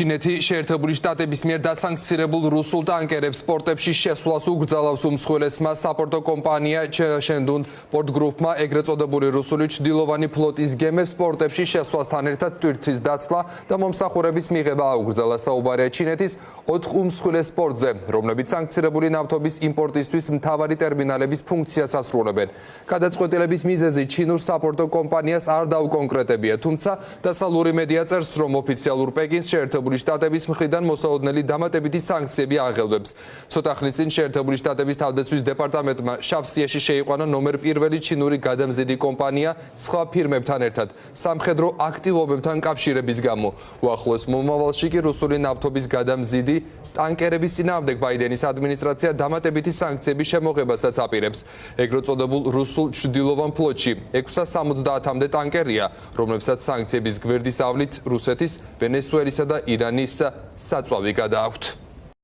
ჩინეთი შეერთებული შტატების მიერ დასანქცირებულ რუსულ ტანკერებს პორტებში შესვლას უგრძალავს უმსხვილესმა საპორტო კომპანია შენდუნ პორტ გრუპმა ეგრეთ წოდებული რუსული ჩრდილოვანი ფლოტის გემებს პორტებში შესვლასთან ერთად ტვირთის დაცლა და მომსახურების მიღება აუგრძელა. საუბარია ჩინეთის 4 უმსხვილეს პორტზე, რომლებიც სანქცირებული ნავთობის იმპორტისთვის მთავარი ტერმინალების ფუნქციას ასრულებენ. გადაწყვეტილების მიზეზი ჩინურ საპორტო კომპანიას არ დაუკონკრეტებია, თუმცა დასავლური მედია წერს, რომ ოფიციალურ პეკინს შეერთებული შტატების მხრიდან მოსაოდნელი დამატებითი სანქციები აღელვებს. ცოტა ხნის წინ შეერთებული შტატების თავდაცვის დეპარტამენტმა შავსიაში შეიყვანა ნომერ 1 ჩინური გადამზიდი კომპანია სხვა ფირმებთან ერთად სამხედრო აქტივობებთან კავშირების გამო. უახლოეს მომავალში კი რუსული ნავთობის გადამზიდი ტანკერების წინააღმდეგ ბაიდენის ადმინისტრაცია დამატებითი სანქციების შემოღებასაც აპირებს. ეგრეთ წოდებულ რუსულ ჩრდილოვან ფლოტში 670-მდე ტანკერია, რომლებსაც სანქციების გვერდის ავლით რუსეთის, ვენესუელისა და ირანის საწვავი გადააქვთ.